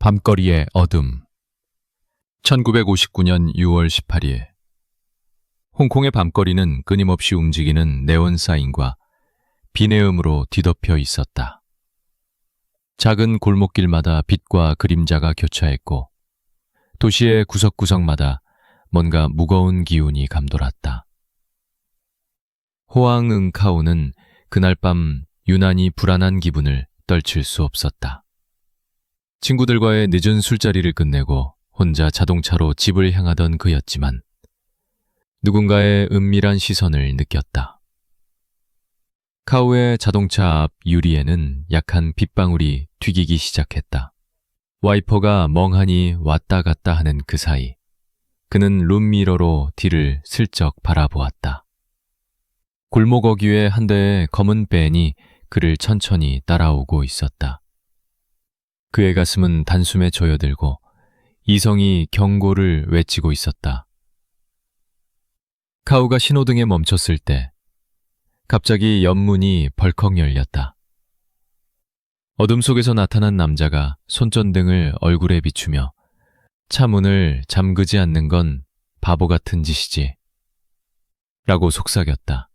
밤거리의 어둠. 1959년 6월 18일. 홍콩의 밤거리는 끊임없이 움직이는 네온 사인과 비내음으로 뒤덮여 있었다. 작은 골목길마다 빛과 그림자가 교차했고 도시의 구석구석마다 뭔가 무거운 기운이 감돌았다. 호앙 응카오는 그날 밤 유난히 불안한 기분을 떨칠 수 없었다. 친구들과의 늦은 술자리를 끝내고 혼자 자동차로 집을 향하던 그였지만 누군가의 은밀한 시선을 느꼈다. 카오의 자동차 앞 유리에는 약한 빗방울이 튀기기 시작했다. 와이퍼가 멍하니 왔다 갔다 하는 그 사이 그는 룸미러로 뒤를 슬쩍 바라보았다. 골목 어귀에 한 대의 검은 밴이 그를 천천히 따라오고 있었다. 그의 가슴은 단숨에 조여들고 이성이 경고를 외치고 있었다. 카오가 신호등에 멈췄을 때 갑자기 옆문이 벌컥 열렸다. 어둠 속에서 나타난 남자가 손전등을 얼굴에 비추며 차 문을 잠그지 않는 건 바보 같은 짓이지 라고 속삭였다.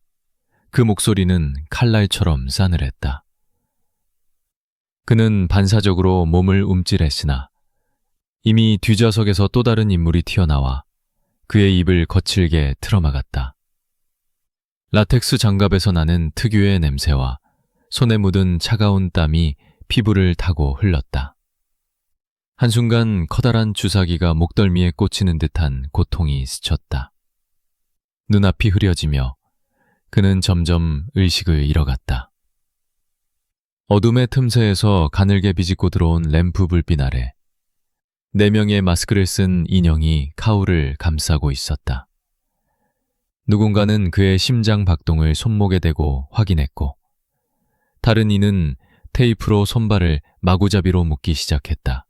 그 목소리는 칼날처럼 싸늘했다. 그는 반사적으로 몸을 움찔했으나 이미 뒷좌석에서 또 다른 인물이 튀어나와 그의 입을 거칠게 틀어막았다. 라텍스 장갑에서 나는 특유의 냄새와 손에 묻은 차가운 땀이 피부를 타고 흘렀다. 한순간 커다란 주사기가 목덜미에 꽂히는 듯한 고통이 스쳤다. 눈앞이 흐려지며 그는 점점 의식을 잃어갔다. 어둠의 틈새에서 가늘게 비집고 들어온 램프 불빛 아래 4명의 마스크를 쓴 인형이 카오를 감싸고 있었다. 누군가는 그의 심장 박동을 손목에 대고 확인했고 다른 이는 테이프로 손발을 마구잡이로 묶기 시작했다.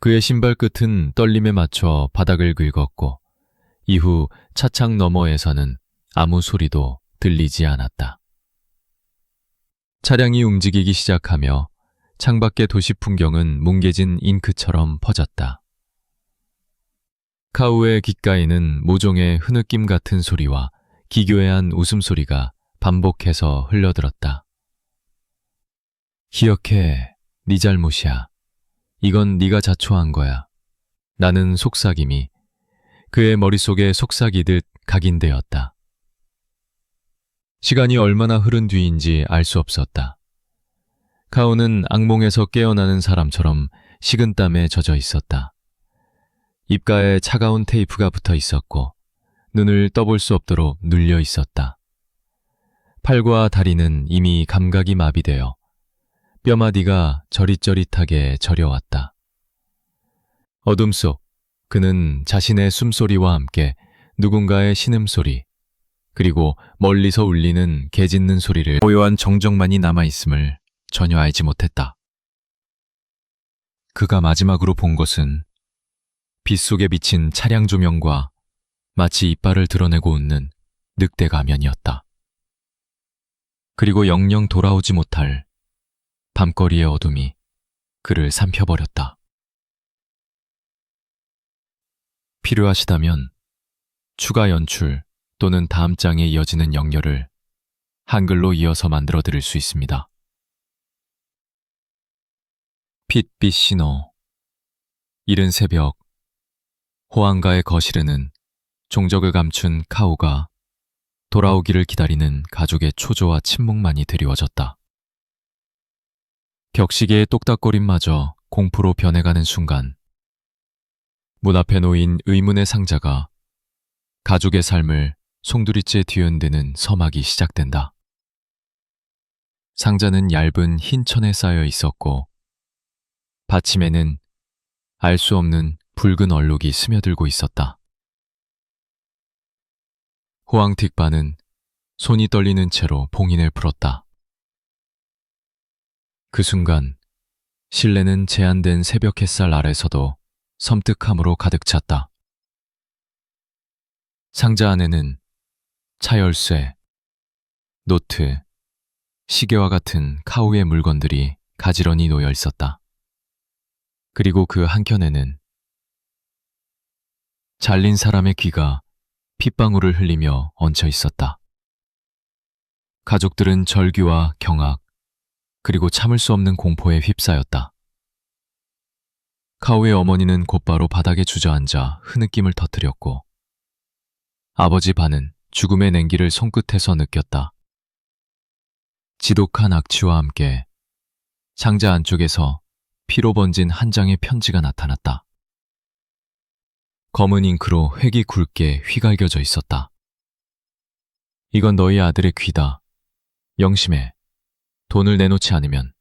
그의 신발 끝은 떨림에 맞춰 바닥을 긁었고 이후 차창 너머에서는 아무 소리도 들리지 않았다. 차량이 움직이기 시작하며 창밖의 도시 풍경은 뭉개진 잉크처럼 퍼졌다. 카오의 귓가에는 모종의 흐느낌 같은 소리와 기괴한 웃음소리가 반복해서 흘러들었다. 기억해, 네 잘못이야. 이건 네가 자초한 거야. 나는 속삭임이 그의 머릿속에 속삭이듯 각인되었다. 시간이 얼마나 흐른 뒤인지 알 수 없었다. 카오는 악몽에서 깨어나는 사람처럼 식은땀에 젖어 있었다. 입가에 차가운 테이프가 붙어 있었고 눈을 떠볼 수 없도록 눌려 있었다. 팔과 다리는 이미 감각이 마비되어 뼈마디가 저릿저릿하게 저려왔다. 어둠 속 그는 자신의 숨소리와 함께 누군가의 신음소리 그리고 멀리서 울리는 개 짖는 소리를 고요한 정적만이 남아있음을 전혀 알지 못했다. 그가 마지막으로 본 것은 빛 속에 비친 차량 조명과 마치 이빨을 드러내고 웃는 늑대 가면이었다. 그리고 영영 돌아오지 못할 밤거리의 어둠이 그를 삼켜버렸다. 필요하시다면 추가 연출 또는 다음 장에 이어지는 영열을 한글로 이어서 만들어 드릴 수 있습니다. 핏빛 신호. 이른 새벽 호안가의 거실에는 종적을 감춘 카오가 돌아오기를 기다리는 가족의 초조와 침묵만이 드리워졌다. 격시계의 똑딱거림마저 공포로 변해가는 순간 문 앞에 놓인 의문의 상자가 가족의 삶을 송두리째 뒤흔드는 서막이 시작된다. 상자는 얇은 흰 천에 쌓여 있었고 받침에는 알 수 없는 붉은 얼룩이 스며들고 있었다. 호앙틱바는 손이 떨리는 채로 봉인을 풀었다. 그 순간 실내는 제한된 새벽 햇살 아래서도 섬뜩함으로 가득 찼다. 상자 안에는 차 열쇠, 노트, 시계와 같은 카오의 물건들이 가지런히 놓여 있었다. 그리고 그 한켠에는 잘린 사람의 귀가 핏방울을 흘리며 얹혀 있었다. 가족들은 절규와 경악, 그리고 참을 수 없는 공포에 휩싸였다. 카오의 어머니는 곧바로 바닥에 주저앉아 흐느낌을 터뜨렸고, 아버지 반은 죽음의 냉기를 손끝에서 느꼈다. 지독한 악취와 함께 상자 안쪽에서 피로 번진 한 장의 편지가 나타났다. 검은 잉크로 획이 굵게 휘갈겨져 있었다. 이건 너희 아들의 귀다. 명심해. 돈을 내놓지 않으면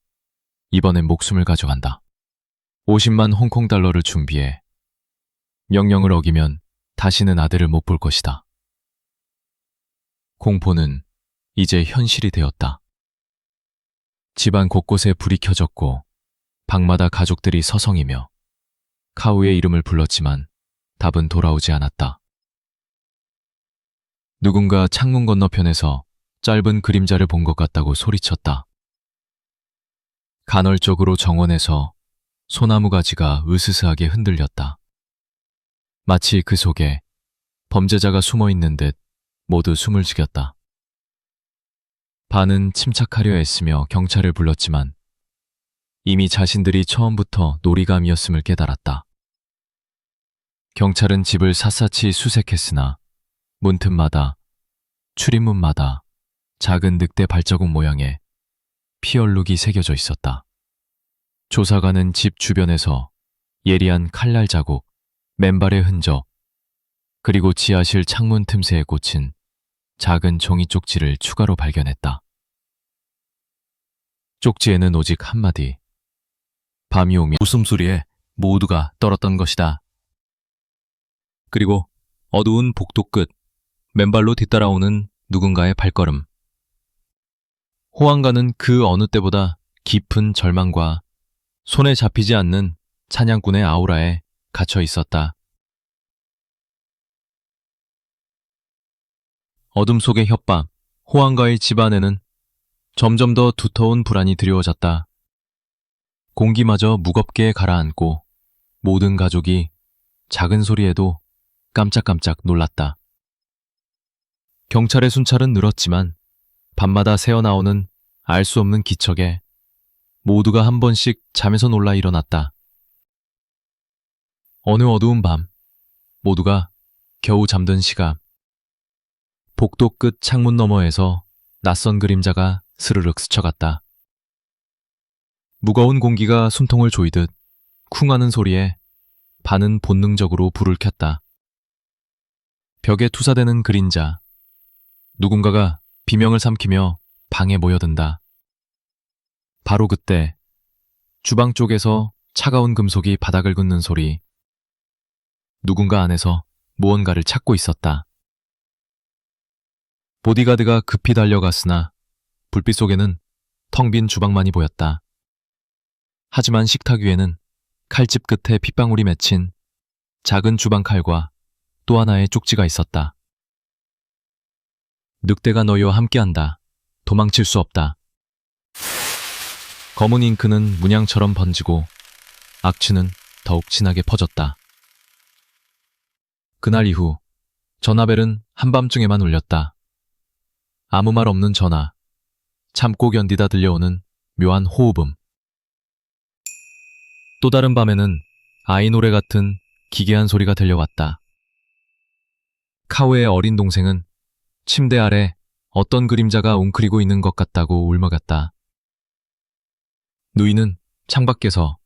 이번엔 목숨을 가져간다. 50만 홍콩 달러를 준비해. 명령을 어기면 다시는 아들을 못 볼 것이다. 공포는 이제 현실이 되었다. 집안 곳곳에 불이 켜졌고 방마다 가족들이 서성이며 카우의 이름을 불렀지만 답은 돌아오지 않았다. 누군가 창문 건너편에서 짧은 그림자를 본 것 같다고 소리쳤다. 간헐적으로 정원에서 소나무 가지가 으스스하게 흔들렸다. 마치 그 속에 범죄자가 숨어 있는 듯 모두 숨을 죽였다. 반은 침착하려 애쓰며 경찰을 불렀지만 이미 자신들이 처음부터 놀이감이었음을 깨달았다. 경찰은 집을 샅샅이 수색했으나 문틈마다, 출입문마다 작은 늑대 발자국 모양의 피 얼룩이 새겨져 있었다. 조사관은 집 주변에서 예리한 칼날 자국, 맨발의 흔적, 그리고 지하실 창문 틈새에 꽂힌 작은 종이 쪽지를 추가로 발견했다. 쪽지에는 오직 한마디. 밤이 오면 웃음소리에 모두가 떨었던 것이다. 그리고 어두운 복도 끝, 맨발로 뒤따라오는 누군가의 발걸음. 호황가는 그 어느 때보다 깊은 절망과 손에 잡히지 않는 사냥꾼의 아우라에 갇혀 있었다. 어둠 속의 협박, 호황가의 집안에는 점점 더 두터운 불안이 드리워졌다. 공기마저 무겁게 가라앉고 모든 가족이 작은 소리에도 깜짝깜짝 놀랐다. 경찰의 순찰은 늘었지만 밤마다 새어나오는 알 수 없는 기척에 모두가 한 번씩 잠에서 놀라 일어났다. 어느 어두운 밤, 모두가 겨우 잠든 시각, 복도 끝 창문 너머에서 낯선 그림자가 스르륵 스쳐갔다. 무거운 공기가 숨통을 조이듯 쿵하는 소리에 반은 본능적으로 불을 켰다. 벽에 투사되는 그림자, 누군가가 비명을 삼키며 방에 모여든다. 바로 그때 주방 쪽에서 차가운 금속이 바닥을 긋는 소리, 누군가 안에서 무언가를 찾고 있었다. 보디가드가 급히 달려갔으나 불빛 속에는 텅 빈 주방만이 보였다. 하지만 식탁 위에는 칼집 끝에 핏방울이 맺힌 작은 주방 칼과 또 하나의 쪽지가 있었다. 늑대가 너희와 함께한다. 도망칠 수 없다. 검은 잉크는 문양처럼 번지고 악취는 더욱 진하게 퍼졌다. 그날 이후 전화벨은 한밤중에만 울렸다. 아무 말 없는 전화, 참고 견디다 들려오는 묘한 호흡음. 또 다른 밤에는 아이 노래 같은 기괴한 소리가 들려왔다. 카오의 어린 동생은 침대 아래 어떤 그림자가 웅크리고 있는 것 같다고 울먹였다. 누이는 창밖에서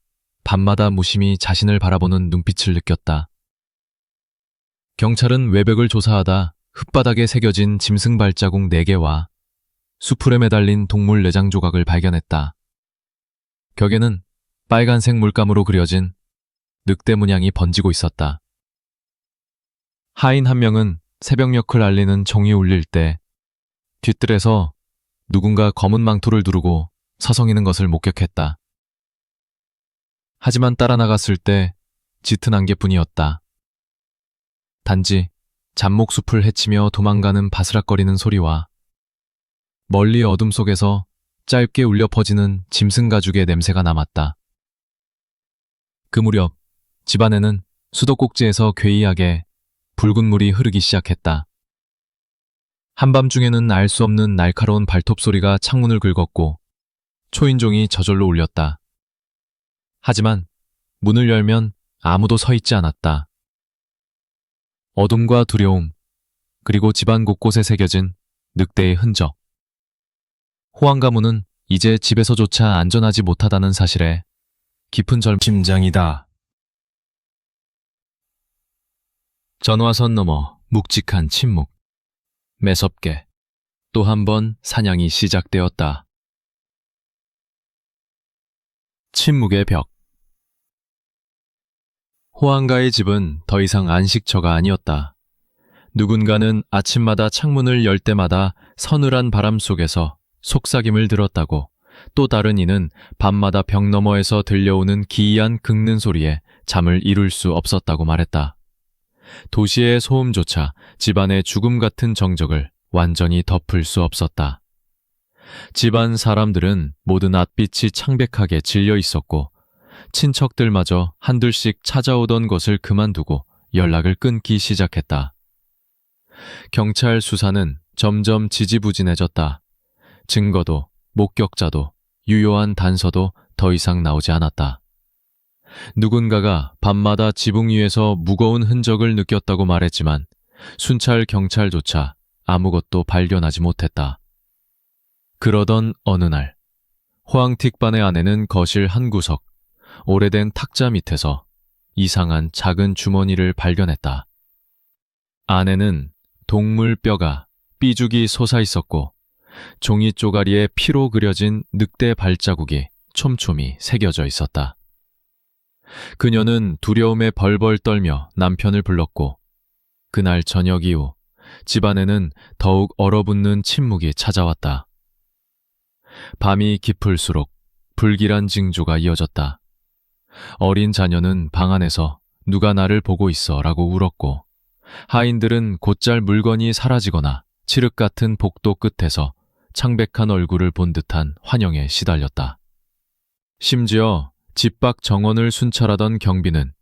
밤마다 무심히 자신을 바라보는 눈빛을 느꼈다. 경찰은 외벽을 조사하다 흙바닥에 새겨진 짐승 발자국 4개와 수풀에 매달린 동물 내장 조각을 발견했다. 벽에는 빨간색 물감으로 그려진 늑대 문양이 번지고 있었다. 하인 한 명은 새벽녘을 알리는 종이 울릴 때 뒤뜰에서 누군가 검은 망토를 두르고 서성이는 것을 목격했다. 하지만 따라 나갔을 때 짙은 안개뿐이었다. 단지 잡목숲을 헤치며 도망가는 바스락거리는 소리와 멀리 어둠 속에서 짧게 울려 퍼지는 짐승 가죽의 냄새가 남았다. 그 무렵 집안에는 수도꼭지에서 괴이하게 붉은 물이 흐르기 시작했다. 한밤중에는 알 수 없는 날카로운 발톱 소리가 창문을 긁었고 초인종이 저절로 울렸다. 하지만 문을 열면 아무도 서 있지 않았다. 어둠과 두려움, 그리고 집안 곳곳에 새겨진 늑대의 흔적. 호황 가문은 이제 집에서조차 안전하지 못하다는 사실에 깊은 심장이다. 전화선 너머 묵직한 침묵. 매섭게 또 한 번 사냥이 시작되었다. 침묵의 벽. 호황가의 집은 더 이상 안식처가 아니었다. 누군가는 아침마다 창문을 열 때마다 서늘한 바람 속에서 속삭임을 들었다고, 또 다른 이는 밤마다 벽 너머에서 들려오는 기이한 긁는 소리에 잠을 이룰 수 없었다고 말했다. 도시의 소음조차 집안의 죽음 같은 정적을 완전히 덮을 수 없었다. 집안 사람들은 모두 낯빛이 창백하게 질려 있었고 친척들마저 한둘씩 찾아오던 것을 그만두고 연락을 끊기 시작했다. 경찰 수사는 점점 지지부진해졌다. 증거도 목격자도 유효한 단서도 더 이상 나오지 않았다. 누군가가 밤마다 지붕 위에서 무거운 흔적을 느꼈다고 말했지만 순찰 경찰조차 아무것도 발견하지 못했다. 그러던 어느 날, 호황틱반의 아내는 거실 한 구석, 오래된 탁자 밑에서 이상한 작은 주머니를 발견했다. 안에는 동물 뼈가 삐죽이 솟아 있었고 종이 쪼가리에 피로 그려진 늑대 발자국이 촘촘히 새겨져 있었다. 그녀는 두려움에 벌벌 떨며 남편을 불렀고 그날 저녁 이후 집안에는 더욱 얼어붙는 침묵이 찾아왔다. 밤이 깊을수록 불길한 징조가 이어졌다. 어린 자녀는 방 안에서 누가 나를 보고 있어 라고 울었고 하인들은 곧잘 물건이 사라지거나 칠흑 같은 복도 끝에서 창백한 얼굴을 본 듯한 환영에 시달렸다. 심지어 집 밖 정원을 순찰하던 경비는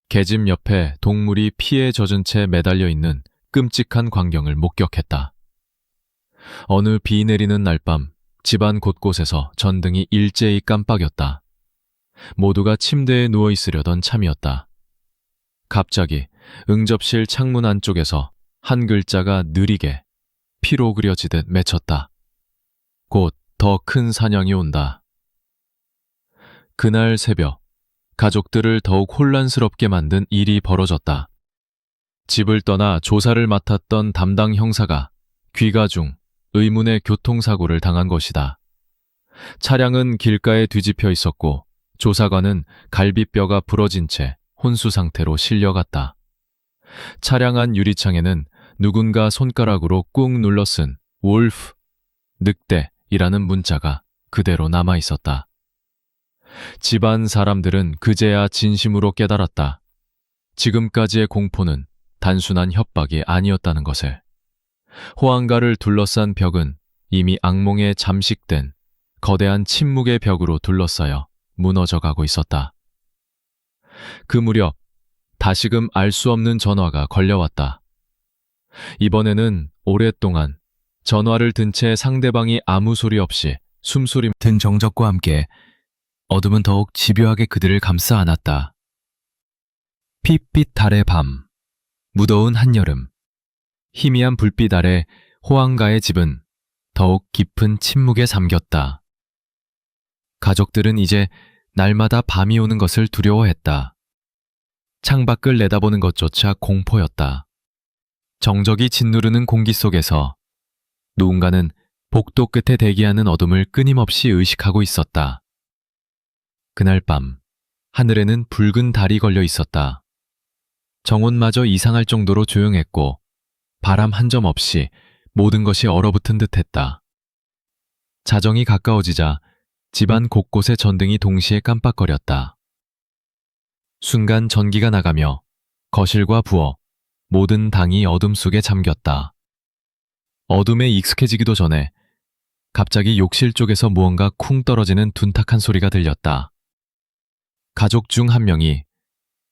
계집 옆에 동물이 피에 젖은 채 매달려 있는 끔찍한 광경을 목격했다. 어느 비 내리는 날밤 집안 곳곳에서 전등이 일제히 깜빡였다. 모두가 침대에 누워 있으려던 참이었다. 갑자기 응접실 창문 안쪽에서 한 글자가 느리게 피로 그려지듯 맺혔다. 곧 더 큰 사냥이 온다. 그날 새벽, 가족들을 더욱 혼란스럽게 만든 일이 벌어졌다. 집을 떠나 조사를 맡았던 담당 형사가 귀가 중 의문의 교통사고를 당한 것이다. 차량은 길가에 뒤집혀 있었고 조사관은 갈비뼈가 부러진 채 혼수 상태로 실려갔다. 차량 안 유리창에는 누군가 손가락으로 꾹 눌러 쓴 wolf, 늑대이라는 문자가 그대로 남아 있었다. 집안 사람들은 그제야 진심으로 깨달았다. 지금까지의 공포는 단순한 협박이 아니었다는 것을. 호황가를 둘러싼 벽은 이미 악몽에 잠식된 거대한 침묵의 벽으로 둘러싸여 무너져가고 있었다. 그 무렵 다시금 알 수 없는 전화가 걸려왔다. 이번에는 오랫동안 전화를 든 채 상대방이 아무 소리 없이 숨소리 든 정적과 함께 어둠은 더욱 집요하게 그들을 감싸 안았다. 핏빛 달의 밤, 무더운 한여름, 희미한 불빛 아래 호황가의 집은 더욱 깊은 침묵에 잠겼다. 가족들은 이제 날마다 밤이 오는 것을 두려워했다. 창밖을 내다보는 것조차 공포였다. 정적이 짓누르는 공기 속에서 누군가는 복도 끝에 대기하는 어둠을 끊임없이 의식하고 있었다. 그날 밤, 하늘에는 붉은 달이 걸려 있었다. 정원마저 이상할 정도로 조용했고 바람 한 점 없이 모든 것이 얼어붙은 듯했다. 자정이 가까워지자 집안 곳곳의 전등이 동시에 깜빡거렸다. 순간 전기가 나가며 거실과 부엌, 모든 방이 어둠 속에 잠겼다. 어둠에 익숙해지기도 전에 갑자기 욕실 쪽에서 무언가 쿵 떨어지는 둔탁한 소리가 들렸다. 가족 중 한 명이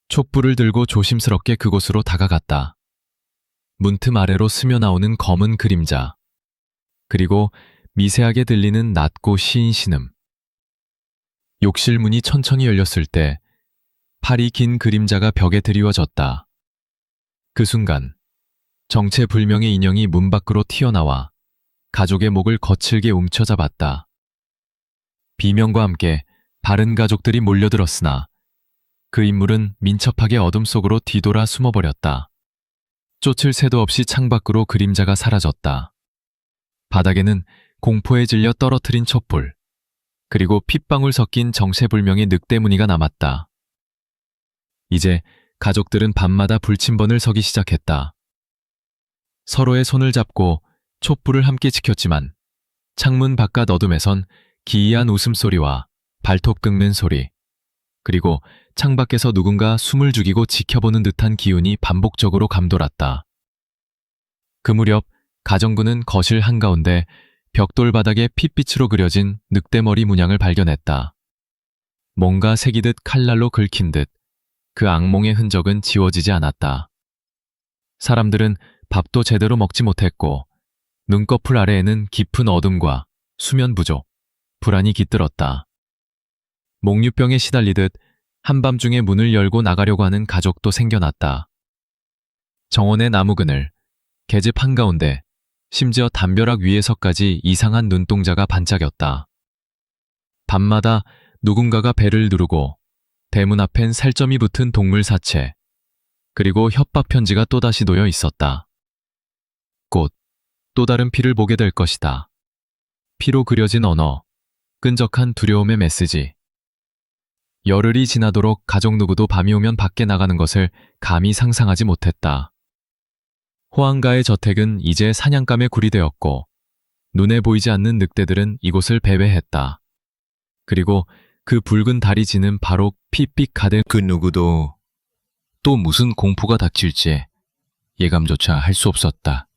촛불을 들고 조심스럽게 그곳으로 다가갔다. 문틈 아래로 스며나오는 검은 그림자, 그리고 미세하게 들리는 낮고 쉬인 신음. 욕실 문이 천천히 열렸을 때 팔이 긴 그림자가 벽에 드리워졌다. 그 순간 정체불명의 인형이 문 밖으로 튀어나와 가족의 목을 거칠게 움켜잡았다. 비명과 함께 바른 가족들이 몰려들었으나 그 인물은 민첩하게 어둠 속으로 뒤돌아 숨어버렸다. 쫓을 새도 없이 창밖으로 그림자가 사라졌다. 바닥에는 공포에 질려 떨어뜨린 촛불, 그리고 핏방울 섞인 정체불명의 늑대무늬가 남았다. 이제 가족들은 밤마다 불침번을 서기 시작했다. 서로의 손을 잡고 촛불을 함께 지켰지만 창문 바깥 어둠에선 기이한 웃음소리와 발톱 긁는 소리, 그리고 창밖에서 누군가 숨을 죽이고 지켜보는 듯한 기운이 반복적으로 감돌았다. 그 무렵 가정부는 거실 한가운데 벽돌 바닥에 핏빛으로 그려진 늑대머리 문양을 발견했다. 뭔가 새기듯 칼날로 긁힌 듯 그 악몽의 흔적은 지워지지 않았다. 사람들은 밥도 제대로 먹지 못했고 눈꺼풀 아래에는 깊은 어둠과 수면 부족, 불안이 깃들었다. 목류병에 시달리듯 한밤중에 문을 열고 나가려고 하는 가족도 생겨났다. 정원의 나무 그늘, 계집 한가운데, 심지어 담벼락 위에서까지 이상한 눈동자가 반짝였다. 밤마다 누군가가 배를 누르고 대문 앞엔 살점이 붙은 동물 사체, 그리고 협박 편지가 또다시 놓여 있었다. 곧 또 다른 피를 보게 될 것이다. 피로 그려진 언어, 끈적한 두려움의 메시지. 열흘이 지나도록 가족 누구도 밤이 오면 밖에 나가는 것을 감히 상상하지 못했다. 호안가의 저택은 이제 사냥감의 굴이 되었고 눈에 보이지 않는 늑대들은 이곳을 배회했다. 그리고 그 붉은 달이 지는 바로 핏빛 가득 그 누구도 또 무슨 공포가 닥칠지 예감조차 할 수 없었다.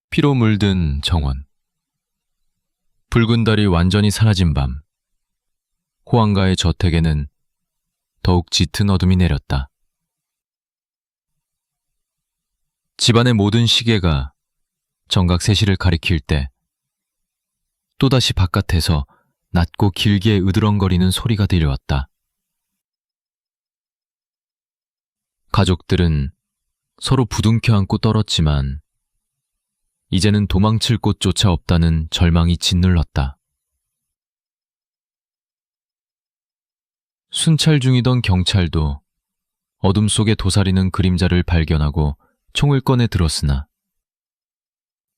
피로 물든 정원. 붉은 달이 완전히 사라진 밤, 호안가의 저택에는 더욱 짙은 어둠이 내렸다. 집안의 모든 시계가 정각 3시를 가리킬 때 또다시 바깥에서 낮고 길게 으드렁거리는 소리가 들려왔다. 가족들은 서로 부둥켜 안고 떨었지만 이제는 도망칠 곳조차 없다는 절망이 짓눌렀다. 순찰 중이던 경찰도 어둠 속에 도사리는 그림자를 발견하고 총을 꺼내 들었으나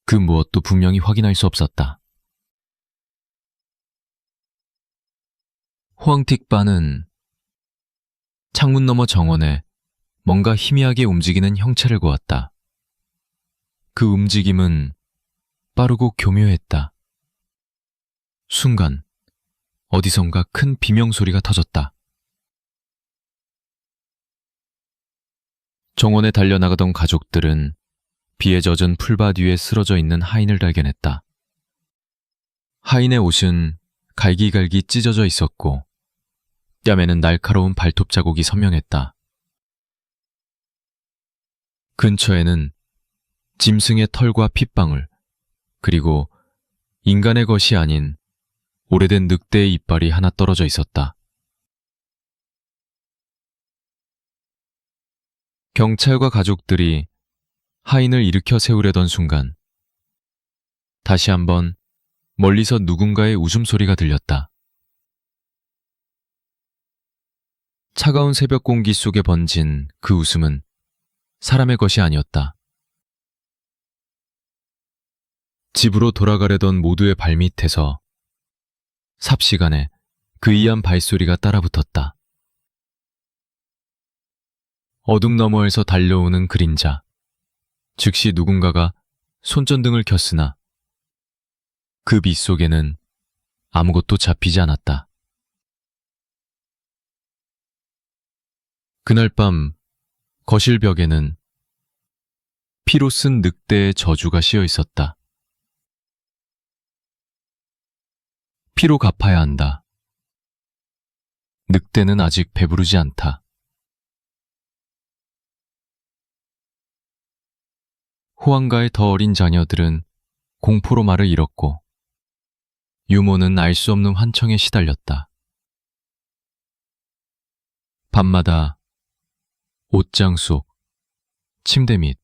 그 무엇도 분명히 확인할 수 없었다. 호앙틱바는 창문 너머 정원에 뭔가 희미하게 움직이는 형체를 보았다. 그 움직임은 빠르고 교묘했다. 순간 어디선가 큰 비명소리가 터졌다. 정원에 달려나가던 가족들은 비에 젖은 풀밭 위에 쓰러져 있는 하인을 발견했다. 하인의 옷은 갈기갈기 찢어져 있었고 뺨에는 날카로운 발톱 자국이 선명했다. 근처에는 짐승의 털과 핏방울, 그리고 인간의 것이 아닌 오래된 늑대의 이빨이 하나 떨어져 있었다. 경찰과 가족들이 하인을 일으켜 세우려던 순간 다시 한번 멀리서 누군가의 웃음소리가 들렸다. 차가운 새벽 공기 속에 번진 그 웃음은 사람의 것이 아니었다. 집으로 돌아가려던 모두의 발밑에서 삽시간에 그이한 발소리가 따라붙었다. 어둠 너머에서 달려오는 그림자, 즉시 누군가가 손전등을 켰으나 그 빛 속에는 아무것도 잡히지 않았다. 그날 밤 거실 벽에는 피로 쓴 늑대의 저주가 씌어 있었다. 피로 갚아야 한다. 늑대는 아직 배부르지 않다. 호황가의 더 어린 자녀들은 공포로 말을 잃었고 유모는 알 수 없는 환청에 시달렸다. 밤마다 옷장 속, 침대 밑,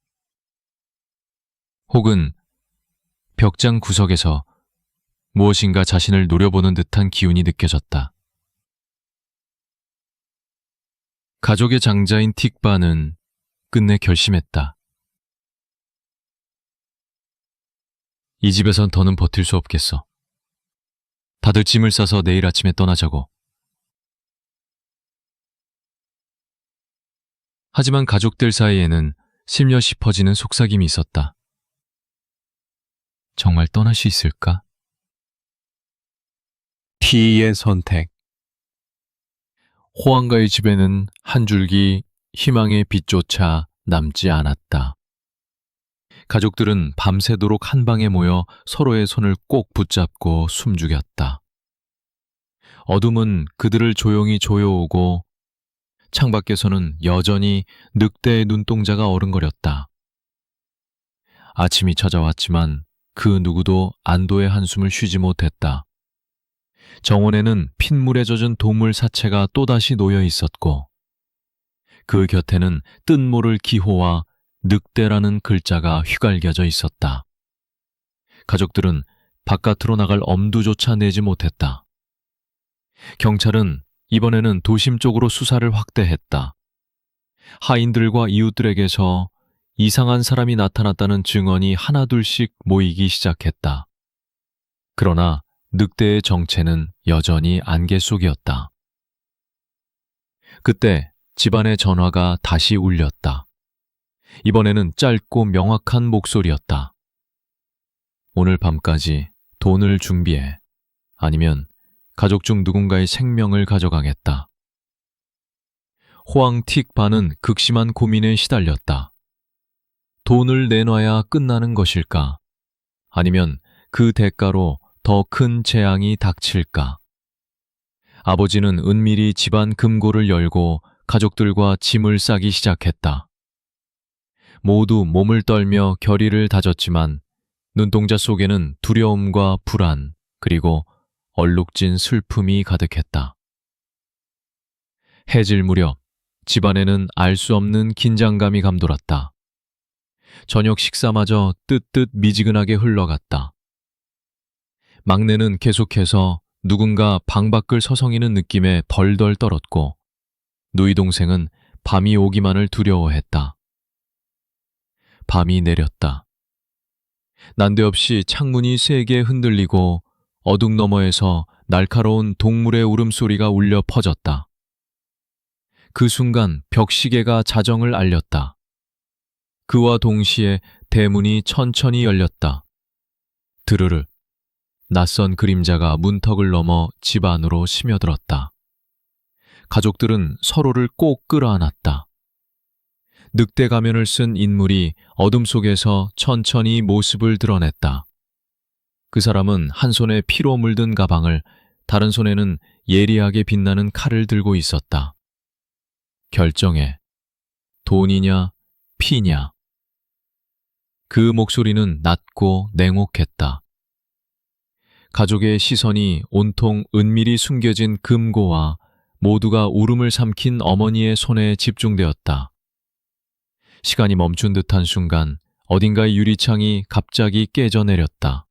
혹은 벽장 구석에서 무엇인가 자신을 노려보는 듯한 기운이 느껴졌다. 가족의 장자인 틱바는 끝내 결심했다. 이 집에선 더는 버틸 수 없겠어. 다들 짐을 싸서 내일 아침에 떠나자고. 하지만 가족들 사이에는 슬며시 퍼지는 속삭임이 있었다. 정말 떠날 수 있을까? T의 선택. 호황가의 집에는 한 줄기 희망의 빛조차 남지 않았다. 가족들은 밤새도록 한 방에 모여 서로의 손을 꼭 붙잡고 숨죽였다. 어둠은 그들을 조용히 조여오고 창밖에서는 여전히 늑대의 눈동자가 어른거렸다. 아침이 찾아왔지만 그 누구도 안도의 한숨을 쉬지 못했다. 정원에는 핏물에 젖은 동물 사체가 또다시 놓여 있었고 그 곁에는 뜬모를 기호와 늑대라는 글자가 휘갈겨져 있었다. 가족들은 바깥으로 나갈 엄두조차 내지 못했다. 경찰은 이번에는 도심 쪽으로 수사를 확대했다. 하인들과 이웃들에게서 이상한 사람이 나타났다는 증언이 하나둘씩 모이기 시작했다. 그러나 늑대의 정체는 여전히 안개 속이었다. 그때 집안의 전화가 다시 울렸다. 이번에는 짧고 명확한 목소리였다. 오늘 밤까지 돈을 준비해. 아니면 가족 중 누군가의 생명을 가져가겠다. 호황 틱바는 극심한 고민에 시달렸다. 돈을 내놔야 끝나는 것일까? 아니면 그 대가로 더 큰 재앙이 닥칠까? 아버지는 은밀히 집안 금고를 열고 가족들과 짐을 싸기 시작했다. 모두 몸을 떨며 결의를 다졌지만 눈동자 속에는 두려움과 불안 그리고 얼룩진 슬픔이 가득했다. 해질 무렵 집안에는 알 수 없는 긴장감이 감돌았다. 저녁 식사마저 뜨뜻 미지근하게 흘러갔다. 막내는 계속해서 누군가 방 밖을 서성이는 느낌에 덜덜 떨었고 누이 동생은 밤이 오기만을 두려워했다. 밤이 내렸다. 난데없이 창문이 세게 흔들리고 어둑 너머에서 날카로운 동물의 울음소리가 울려 퍼졌다. 그 순간 벽시계가 자정을 알렸다. 그와 동시에 대문이 천천히 열렸다. 드르르. 낯선 그림자가 문턱을 넘어 집 안으로 스며들었다. 가족들은 서로를 꼭 끌어안았다. 늑대 가면을 쓴 인물이 어둠 속에서 천천히 모습을 드러냈다. 그 사람은 한 손에 피로 물든 가방을, 다른 손에는 예리하게 빛나는 칼을 들고 있었다. 결정해. 돈이냐, 피냐. 그 목소리는 낮고 냉혹했다. 가족의 시선이 온통 은밀히 숨겨진 금고와 모두가 울음을 삼킨 어머니의 손에 집중되었다. 시간이 멈춘 듯한 순간 어딘가의 유리창이 갑자기 깨져 내렸다.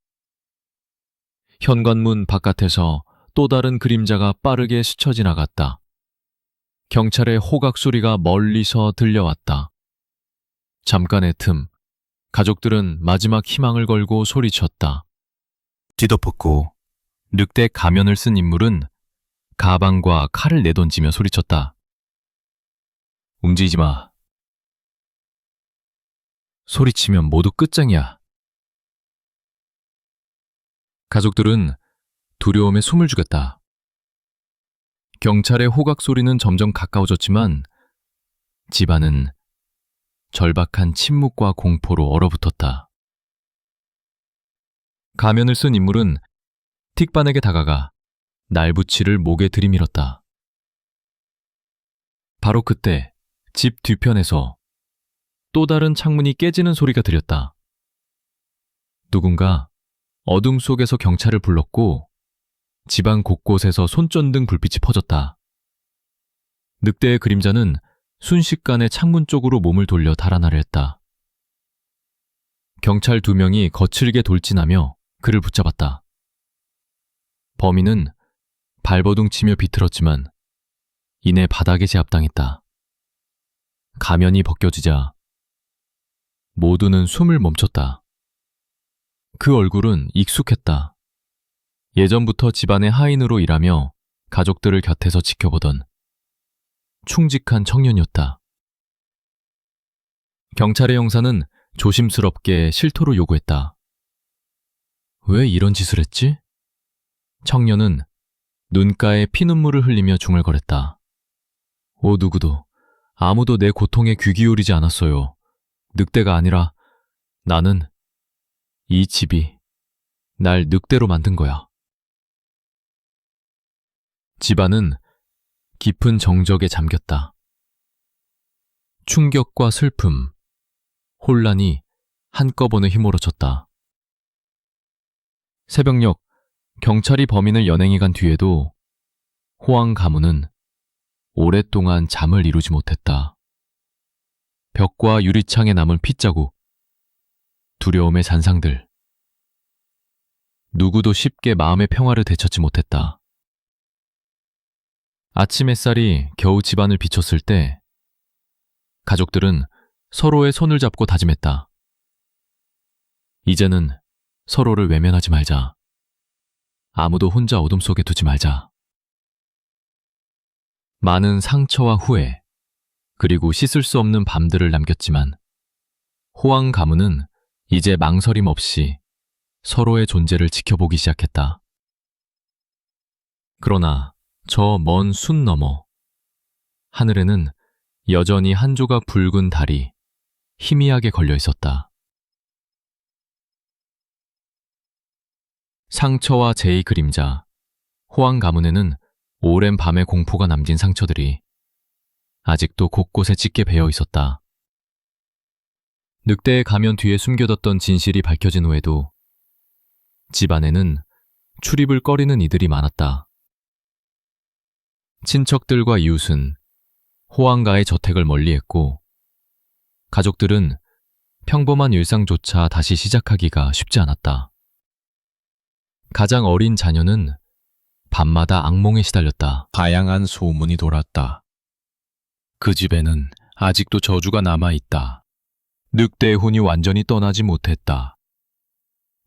현관문 바깥에서 또 다른 그림자가 빠르게 스쳐 지나갔다. 경찰의 호각 소리가 멀리서 들려왔다. 잠깐의 틈, 가족들은 마지막 희망을 걸고 소리쳤다. 뒤덮었고 늑대 가면을 쓴 인물은 가방과 칼을 내던지며 소리쳤다. 움직이지 마. 소리치면 모두 끝장이야. 가족들은 두려움에 숨을 죽였다. 경찰의 호각 소리는 점점 가까워졌지만 집안은 절박한 침묵과 공포로 얼어붙었다. 가면을 쓴 인물은 틱반에게 다가가 날붙이를 목에 들이밀었다. 바로 그때 집 뒤편에서 또 다른 창문이 깨지는 소리가 들렸다. 누군가 어둠 속에서 경찰을 불렀고 집안 곳곳에서 손전등 불빛이 퍼졌다. 늑대의 그림자는 순식간에 창문 쪽으로 몸을 돌려 달아나려 했다. 경찰 2명이 거칠게 돌진하며 그를 붙잡았다. 범인은 발버둥치며 비틀었지만 이내 바닥에 제압당했다. 가면이 벗겨지자 모두는 숨을 멈췄다. 그 얼굴은 익숙했다. 예전부터 집안의 하인으로 일하며 가족들을 곁에서 지켜보던 충직한 청년이었다. 경찰의 형사는 조심스럽게 실토를 요구했다. 왜 이런 짓을 했지? 청년은 눈가에 피눈물을 흘리며 중얼거렸다. 누구도, 아무도 내 고통에 귀 기울이지 않았어요. 늑대가 아니라 나는 이 집이 날 늑대로 만든 거야. 집안은 깊은 정적에 잠겼다. 충격과 슬픔, 혼란이 한꺼번에 휘몰아쳤다. 새벽녘 경찰이 범인을 연행해 간 뒤에도 호황 가문은 오랫동안 잠을 이루지 못했다. 벽과 유리창에 남은 핏자국, 두려움의 잔상들. 누구도 쉽게 마음의 평화를 되찾지 못했다. 아침 햇살이 겨우 집안을 비췄을 때 가족들은 서로의 손을 잡고 다짐했다. 이제는 서로를 외면하지 말자. 아무도 혼자 어둠 속에 두지 말자. 많은 상처와 후회, 그리고 씻을 수 없는 밤들을 남겼지만 호황 가문은 이제 망설임 없이 서로의 존재를 지켜보기 시작했다. 그러나 저 먼 순 너머 하늘에는 여전히 한 조각 붉은 달이 희미하게 걸려 있었다. 상처와 죄의 그림자, 호황 가문에는 오랜 밤의 공포가 남긴 상처들이 아직도 곳곳에 짙게 배어 있었다. 늑대의 가면 뒤에 숨겨뒀던 진실이 밝혀진 후에도 집안에는 출입을 꺼리는 이들이 많았다. 친척들과 이웃은 호황가의 저택을 멀리했고 가족들은 평범한 일상조차 다시 시작하기가 쉽지 않았다. 가장 어린 자녀는 밤마다 악몽에 시달렸다. 다양한 소문이 돌았다. 그 집에는 아직도 저주가 남아있다. 늑대의 혼이 완전히 떠나지 못했다.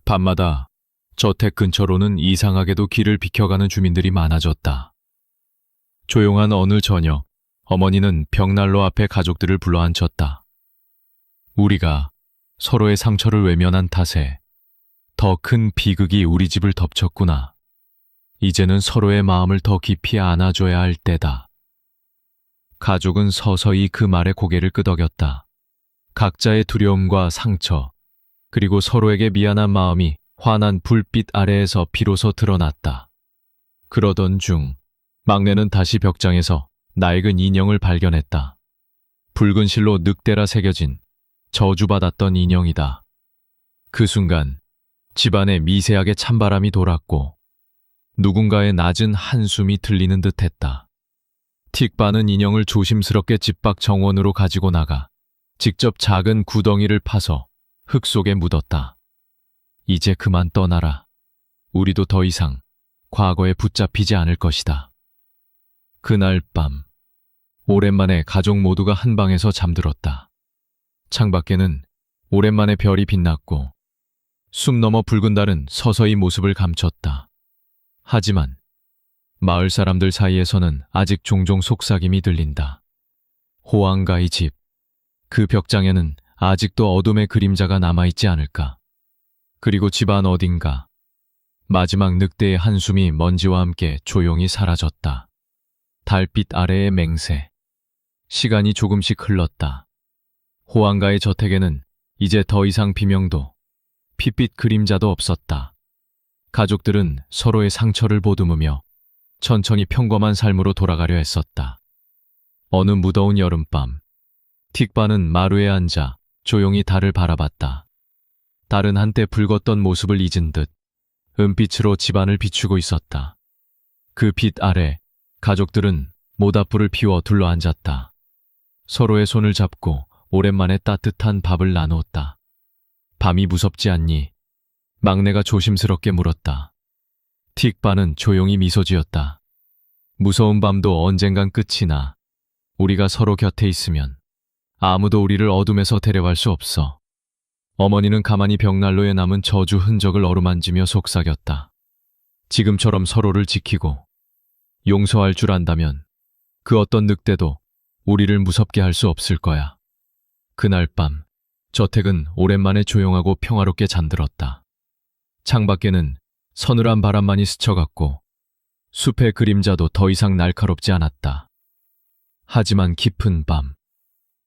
밤마다 저택 근처로는 이상하게도 길을 비켜가는 주민들이 많아졌다. 조용한 어느 저녁, 어머니는 벽난로 앞에 가족들을 불러앉혔다. 우리가 서로의 상처를 외면한 탓에 더 큰 비극이 우리 집을 덮쳤구나. 이제는 서로의 마음을 더 깊이 안아줘야 할 때다. 가족은 서서히 그 말에 고개를 끄덕였다. 각자의 두려움과 상처, 그리고 서로에게 미안한 마음이 환한 불빛 아래에서 비로소 드러났다. 그러던 중 막내는 다시 벽장에서 낡은 인형을 발견했다. 붉은 실로 늑대라 새겨진 저주받았던 인형이다. 그 순간 집안에 미세하게 찬바람이 돌았고 누군가의 낮은 한숨이 들리는 듯했다. 틱바는 인형을 조심스럽게 집 밖 정원으로 가지고 나가 직접 작은 구덩이를 파서 흙 속에 묻었다. 이제 그만 떠나라. 우리도 더 이상 과거에 붙잡히지 않을 것이다. 그날 밤, 오랜만에 가족 모두가 한 방에서 잠들었다. 창밖에는 오랜만에 별이 빛났고 숨 너머 붉은 달은 서서히 모습을 감췄다. 하지만 마을 사람들 사이에서는 아직 종종 속삭임이 들린다. 호황가의 집, 그 벽장에는 아직도 어둠의 그림자가 남아있지 않을까. 그리고 집안 어딘가 마지막 늑대의 한숨이 먼지와 함께 조용히 사라졌다. 달빛 아래의 맹세. 시간이 조금씩 흘렀다. 호황가의 저택에는 이제 더 이상 비명도 핏빛 그림자도 없었다. 가족들은 서로의 상처를 보듬으며 천천히 평범한 삶으로 돌아가려 했었다. 어느 무더운 여름밤, 틱바는 마루에 앉아 조용히 달을 바라봤다. 달은 한때 붉었던 모습을 잊은 듯 은빛으로 집안을 비추고 있었다. 그 빛 아래 가족들은 모닥불을 피워 둘러앉았다. 서로의 손을 잡고 오랜만에 따뜻한 밥을 나누었다. 밤이 무섭지 않니? 막내가 조심스럽게 물었다. 틱바는 조용히 미소 지었다. 무서운 밤도 언젠간 끝이 나. 우리가 서로 곁에 있으면 아무도 우리를 어둠에서 데려갈 수 없어. 어머니는 가만히 벽난로에 남은 저주 흔적을 어루만지며 속삭였다. 지금처럼 서로를 지키고 용서할 줄 안다면 그 어떤 늑대도 우리를 무섭게 할 수 없을 거야. 그날 밤, 저택은 오랜만에 조용하고 평화롭게 잠들었다. 창밖에는 서늘한 바람만이 스쳐갔고 숲의 그림자도 더 이상 날카롭지 않았다. 하지만 깊은 밤,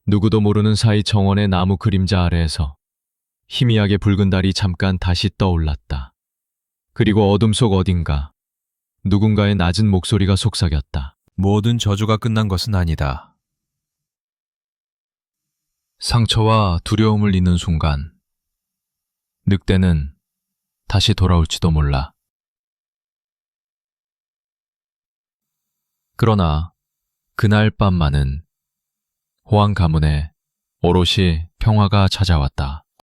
누구도 모르는 사이 정원의 나무 그림자 아래에서 희미하게 붉은 달이 잠깐 다시 떠올랐다. 그리고 어둠 속 어딘가 누군가의 낮은 목소리가 속삭였다. 모든 저주가 끝난 것은 아니다. 상처와 두려움을 잊는 순간, 늑대는 다시 돌아올지도 몰라. 그러나 그날 밤만은 호황 가문에 오롯이 평화가 찾아왔다.